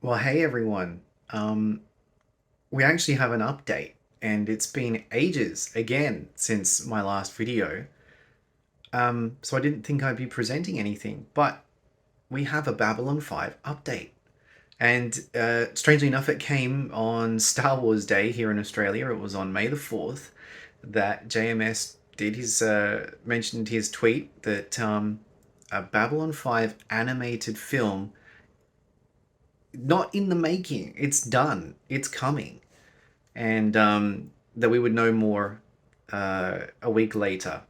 Well, hey everyone. We actually have an update, and it's been ages again since my last video. So I didn't think I'd be presenting anything, but we have a Babylon 5 update. And strangely enough, it came on Star Wars Day here in Australia. It was on May the 4th that JMS did his mentioned his tweet that a Babylon 5 animated film, not in the making, it's done, it's coming, and that we would know more a week later.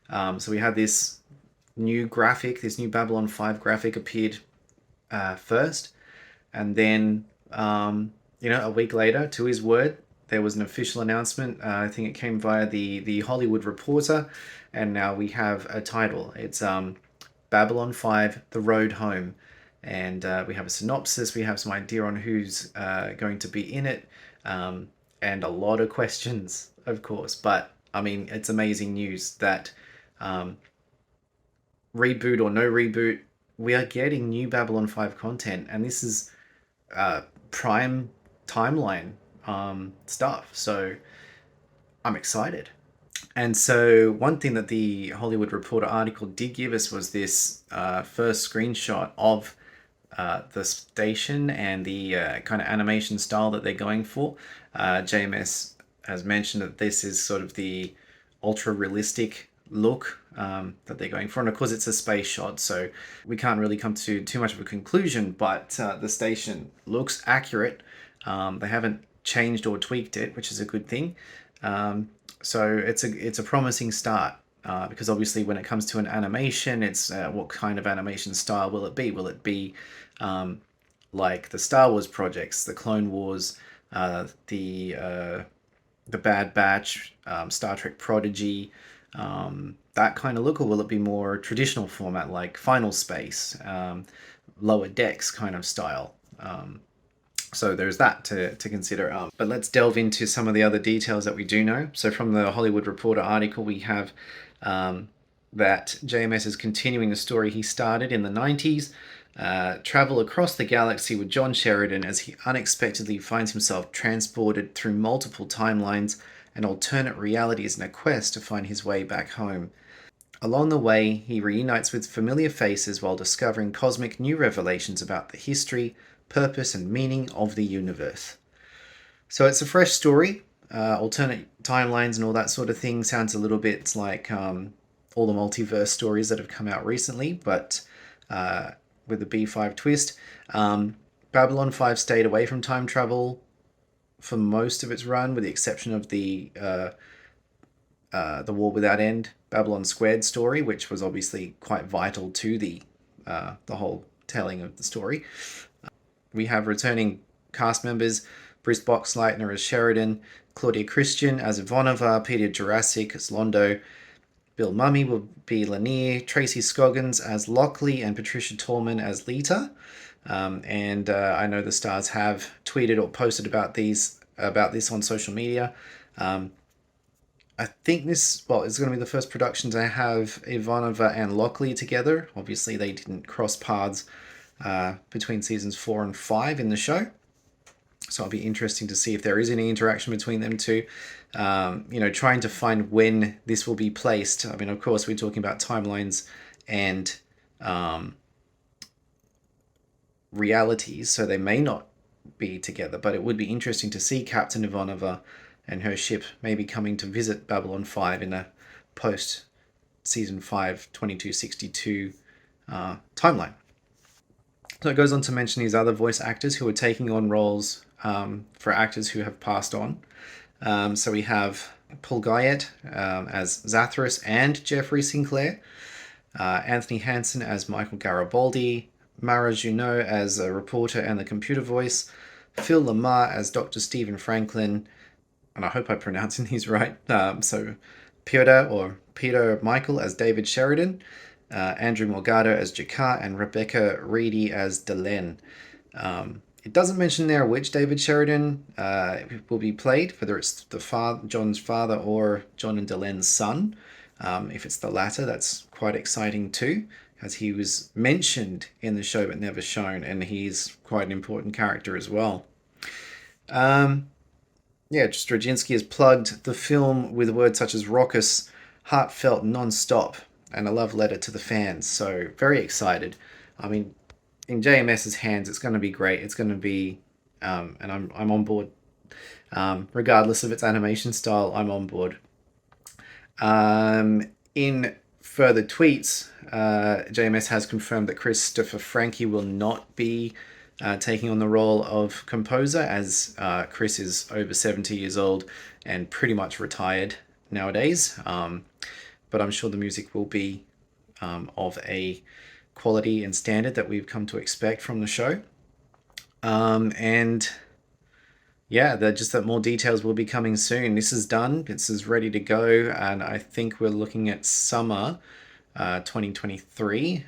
So we had this new graphic, this new Babylon 5 graphic appeared first, and then, a week later, to his word, there was an official announcement. I think it came via the Hollywood Reporter, and now we have a title. It's Babylon 5 The Road Home. And we have a synopsis, we have some idea on who's going to be in it, and a lot of questions, of course. But I mean, it's amazing news that um, reboot or no reboot, we are getting new Babylon 5 content, and this is prime timeline stuff. So I'm excited. And so, one thing that the Hollywood Reporter article did give us was this first screenshot of the station and the kind of animation style that they're going for. JMS has mentioned that this is sort of the ultra realistic look that they're going for. And of course, it's a space shot, so we can't really come to too much of a conclusion, but the station looks accurate. They haven't changed or tweaked it, which is a good thing. So it's a promising start. Because obviously, when it comes to an animation, it's what kind of animation style will it be? Will it be like the Star Wars projects, the Clone Wars, the Bad Batch, Star Trek Prodigy, that kind of look, or will it be more traditional format like Final Space, Lower Decks kind of style? So there's that to consider. But let's delve into some of the other details that we do know. So from the Hollywood Reporter article, we have that JMS is continuing the story he started in the 90s. Travel across the galaxy with John Sheridan as he unexpectedly finds himself transported through multiple timelines and alternate realities in a quest to find his way back home. Along the way, he reunites with familiar faces while discovering cosmic new revelations about the history, purpose, and meaning of the universe. So it's a fresh story. Alternate timelines and all that sort of thing sounds a little bit like all the multiverse stories that have come out recently, but with the B5 twist. Babylon 5 stayed away from time travel for most of its run, with the exception of the War Without End Babylon Squared story, which was obviously quite vital to the whole telling of the story. We have returning cast members: Bruce Boxleitner as Sheridan, Claudia Christian as Ivanova, Peter Jurassic as Londo, Bill Mummy will be Lanier, Tracy Scoggins as Lockley, and Patricia Tallman as Lita. And I know the stars have tweeted or posted about this on social media. I think this, well, it's going to be the first production to have Ivanova and Lockley together. Obviously, they didn't cross paths between seasons 4 and 5 in the show. So it'll be interesting to see if there is any interaction between them two. Trying to find when this will be placed. I mean, of course, we're talking about timelines and realities, so they may not be together, but it would be interesting to see Captain Ivanova and her ship maybe coming to visit Babylon 5 in a post season 5 2262 timeline. So it goes on to mention these other voice actors who are taking on roles for actors who have passed on. So we have Paul Guyette as Zathras and Jeffrey Sinclair, Anthony Hansen as Michael Garibaldi, Mara Junot as a reporter and the computer voice, Phil Lamar as Dr. Stephen Franklin, and I hope I'm pronouncing these right. So Peter Michael as David Sheridan, Andrew Morgado as Jakar, and Rebecca Reedy as Delenn. It doesn't mention there which David Sheridan will be played, whether it's John's father or John and Delenn's son. If it's the latter, that's quite exciting too. as he was mentioned in the show but never shown, and he's quite an important character as well. Um, yeah, Straczynski has plugged the film with words such as raucous, heartfelt, non-stop, and a love letter to the fans. So very excited. I mean, in JMS's hands, it's going to be great. It's going to be, and I'm on board. Regardless of its animation style, I'm on board. In further tweets, JMS has confirmed that Christopher Franke will not be taking on the role of composer, as Chris is over 70 years old and pretty much retired nowadays. But I'm sure the music will be of a quality and standard that we've come to expect from the show. And yeah, just that more details will be coming soon. This is done. This is ready to go, and I think we're looking at summer 2023,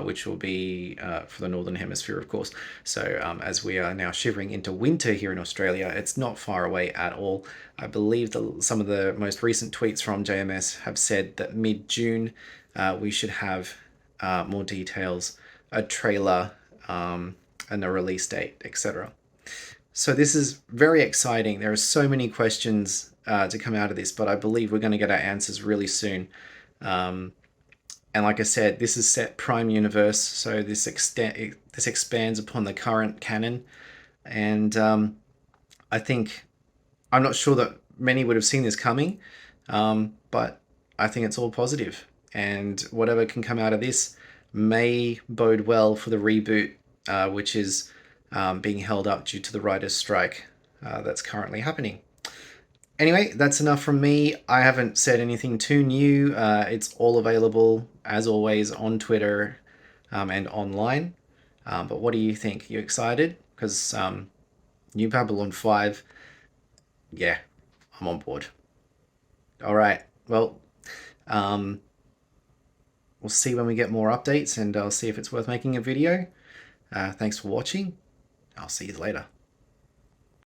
which will be for the Northern Hemisphere, of course. So as we are now shivering into winter here in Australia, it's not far away at all. I believe some of the most recent tweets from JMS have said that mid-June we should have more details, a trailer, and a release date, etc. So this is very exciting. There are so many questions to come out of this, but I believe we're going to get our answers really soon. And like I said, this is set Prime Universe, so this expands upon the current canon. And I think, I'm not sure that many would have seen this coming, but I think it's all positive. And whatever can come out of this may bode well for the reboot, which is being held up due to the writers' strike that's currently happening. Anyway, that's enough from me. I haven't said anything too new. It's all available, as always, on Twitter and online. But what do you think? You excited? Because New Babylon 5, yeah, I'm on board. All right. Well, we'll see when we get more updates, and I'll see if it's worth making a video. Thanks for watching. I'll see you later.